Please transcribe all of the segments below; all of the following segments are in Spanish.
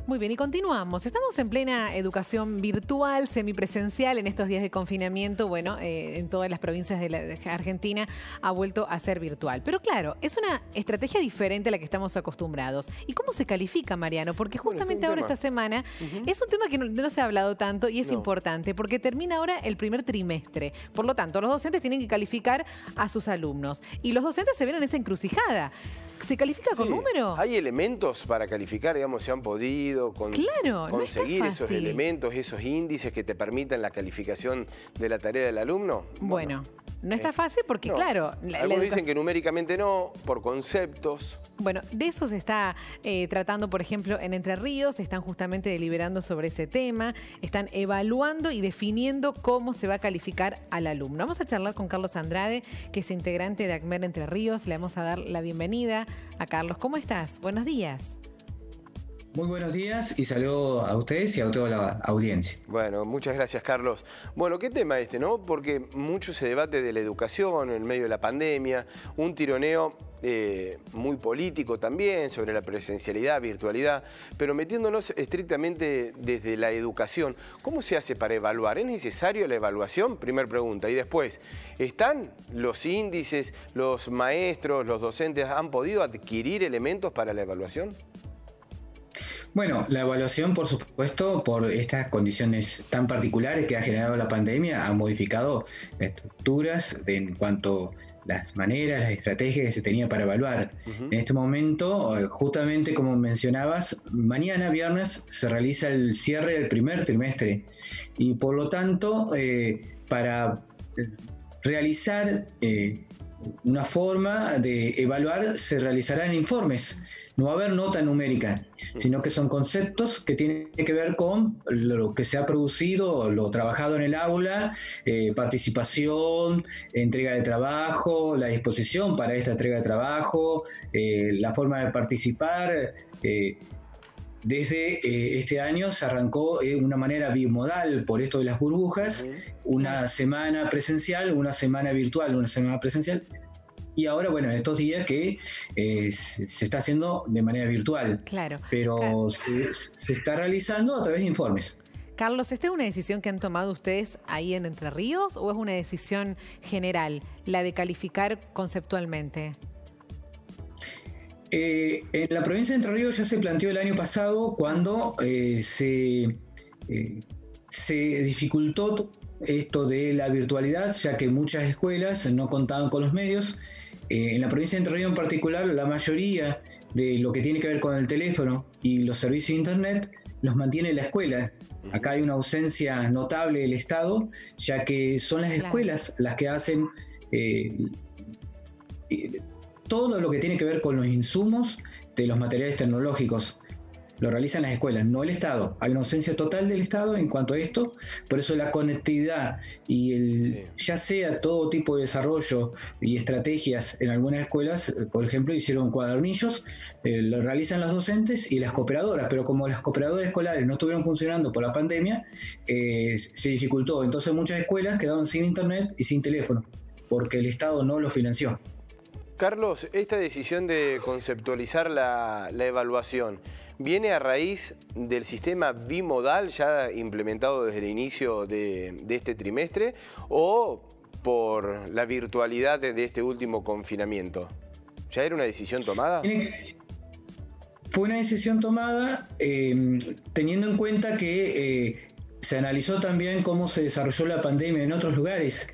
Muy bien, y continuamos. Estamos en plena educación virtual, semipresencial, en estos días de confinamiento. Bueno, en todas las provincias de Argentina ha vuelto a ser virtual. Pero claro, es una estrategia diferente a la que estamos acostumbrados. ¿Y cómo se califica, Mariano? Porque justamente ahora esta semana es un tema que no se ha hablado tanto y es importante, porque termina ahora el primer trimestre. Por lo tanto, los docentes tienen que calificar a sus alumnos. Y los docentes se ven en esa encrucijada. ¿Se califica con número? Hay elementos para calificar, digamos, se han podido conseguir esos elementos, esos índices que te permitan la calificación de la tarea del alumno. Bueno, no está fácil porque, claro... Algunos dicen que numéricamente no, por conceptos. Bueno, de eso se está tratando, por ejemplo, en Entre Ríos. Están justamente deliberando sobre ese tema. Están evaluando y definiendo cómo se va a calificar al alumno. Vamos a charlar con Carlos Andrade, que es integrante de ACMER Entre Ríos. Le vamos a dar la bienvenida a Carlos. ¿Cómo estás? Buenos días. Muy buenos días y saludo a ustedes y a toda la audiencia. Bueno, muchas gracias, Carlos. Bueno, ¿qué tema ¿no? Porque mucho se debate de la educación en medio de la pandemia, un tironeo muy político también sobre la presencialidad, virtualidad, pero metiéndonos estrictamente desde la educación. ¿Cómo se hace para evaluar? ¿Es necesario la evaluación? Primer pregunta. Y después, ¿están los índices, los maestros, los docentes, han podido adquirir elementos para la evaluación? Bueno, la evaluación, por supuesto, por estas condiciones tan particulares que ha generado la pandemia, ha modificado las estructuras en cuanto a las maneras, las estrategias que se tenía para evaluar. En este momento, justamente como mencionabas, mañana viernes se realiza el cierre del primer trimestre y por lo tanto, para realizar una forma de evaluar se realizarán informes. No va a haber nota numérica, sino que son conceptos que tienen que ver con lo que se ha producido, lo trabajado en el aula, participación, entrega de trabajo, la disposición para esta entrega de trabajo, la forma de participar. Desde este año se arrancó de una manera bimodal por esto de las burbujas, una semana presencial, una semana virtual, una semana presencial. Y ahora, bueno, en estos días que se está haciendo de manera virtual, pero se está realizando a través de informes. Carlos, ¿esta es una decisión que han tomado ustedes ahí en Entre Ríos o es una decisión general, la de calificar conceptualmente? En la provincia de Entre Ríos ya se planteó el año pasado cuando se dificultó esto de la virtualidad, ya que muchas escuelas no contaban con los medios. En la provincia de Entre Ríos en particular, la mayoría de lo que tiene que ver con el teléfono y los servicios de internet los mantiene la escuela. Acá hay una ausencia notable del Estado, ya que son las escuelas las que hacen todo lo que tiene que ver con los insumos de los materiales tecnológicos. Lo realizan las escuelas, no el Estado. Hay una ausencia total del Estado en cuanto a esto, por eso la conectividad y ya sea todo tipo de desarrollo y estrategias en algunas escuelas, por ejemplo, hicieron cuadernillos, lo realizan los docentes y las cooperadoras, pero como las cooperadoras escolares no estuvieron funcionando por la pandemia, se dificultó. Entonces muchas escuelas quedaron sin internet y sin teléfono, porque el Estado no lo financió. Carlos, esta decisión de conceptualizar la evaluación, ¿viene a raíz del sistema bimodal ya implementado desde el inicio de este trimestre o por la virtualidad de este último confinamiento? ¿Ya era una decisión tomada? Fue una decisión tomada teniendo en cuenta que se analizó también cómo se desarrolló la pandemia en otros lugares.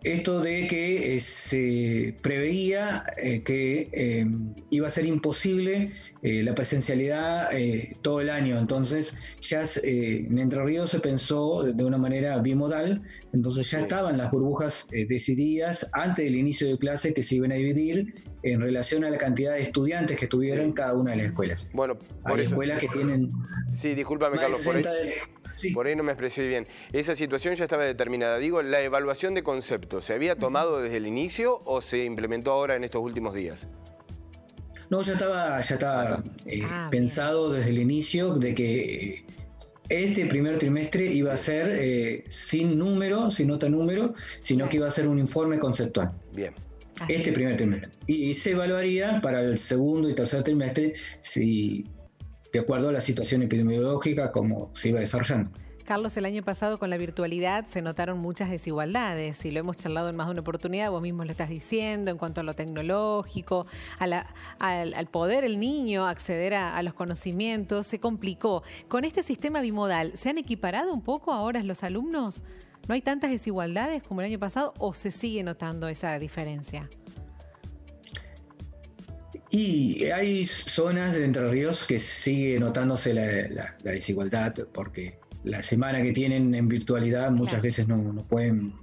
Esto de que se preveía que iba a ser imposible la presencialidad todo el año, entonces ya en Entre Ríos se pensó de una manera bimodal, entonces ya estaban las burbujas decididas antes del inicio de clase que se iban a dividir en relación a la cantidad de estudiantes que tuvieran cada una de las escuelas. Bueno, hay escuelas que tienen... Sí, discúlpame, Carlos, por ahí no me expresé bien. Esa situación ya estaba determinada. Digo, la evaluación de conceptos, ¿se había tomado desde el inicio o se implementó ahora en estos últimos días? No, ya estaba pensado desde el inicio de que este primer trimestre iba a ser sin nota número, sino que iba a ser un informe conceptual. Bien. Este primer trimestre. Y se evaluaría para el segundo y tercer trimestre si de acuerdo a la situación epidemiológica como se iba desarrollando. Carlos, el año pasado con la virtualidad se notaron muchas desigualdades y lo hemos charlado en más de una oportunidad, vos mismo lo estás diciendo, en cuanto a lo tecnológico, al poder el niño acceder a los conocimientos, se complicó. Con este sistema bimodal, ¿se han equiparado un poco ahora los alumnos? ¿No hay tantas desigualdades como el año pasado o se sigue notando esa diferencia? Y hay zonas de Entre Ríos que sigue notándose la desigualdad, porque la semana que tienen en virtualidad muchas veces no pueden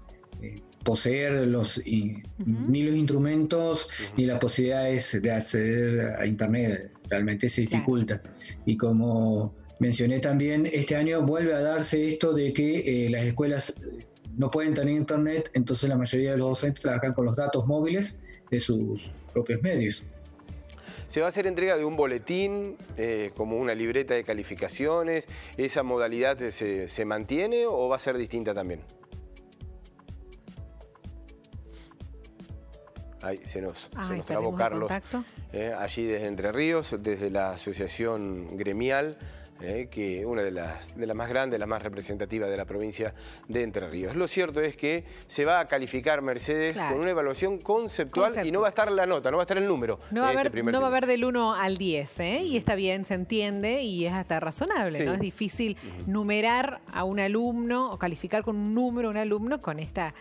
poseer ni los instrumentos ni las posibilidades de acceder a Internet. Realmente se dificulta. Y como mencioné también, este año vuelve a darse esto de que las escuelas no pueden tener Internet, entonces la mayoría de los docentes trabajan con los datos móviles de sus propios medios. ¿Se va a hacer entrega de un boletín, como una libreta de calificaciones? ¿Esa modalidad se mantiene o va a ser distinta también? Ahí se nos trabó Carlos, allí desde Entre Ríos, desde la asociación gremial, que una de las más grandes, la más representativa de la provincia de Entre Ríos. Lo cierto es que se va a calificar, Mercedes, con una evaluación conceptual y no va a estar la nota, no va a estar el número. No va a haber del 1 al 10, y está bien, se entiende y es hasta razonable, ¿no? Es difícil numerar a un alumno o calificar con un número a un alumno con esta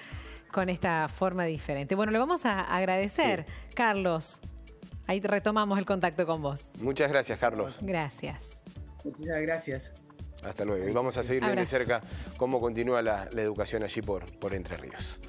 forma diferente. Bueno, le vamos a agradecer, Carlos. Ahí retomamos el contacto con vos. Muchas gracias, Carlos. Gracias. Muchas gracias. Hasta luego. Y vamos a seguir bien de cerca cómo continúa la educación allí por Entre Ríos.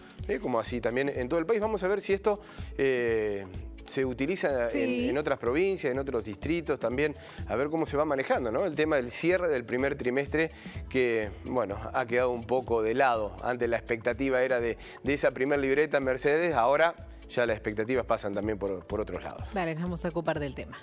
Como así también en todo el país. Vamos a ver si esto se utiliza en otras provincias, en otros distritos también, a ver cómo se va manejando, ¿no? El tema del cierre del primer trimestre que, bueno, ha quedado un poco de lado. Antes la expectativa era de esa primer libreta en Mercedes, ahora ya las expectativas pasan también por otros lados. Dale, nos vamos a ocupar del tema.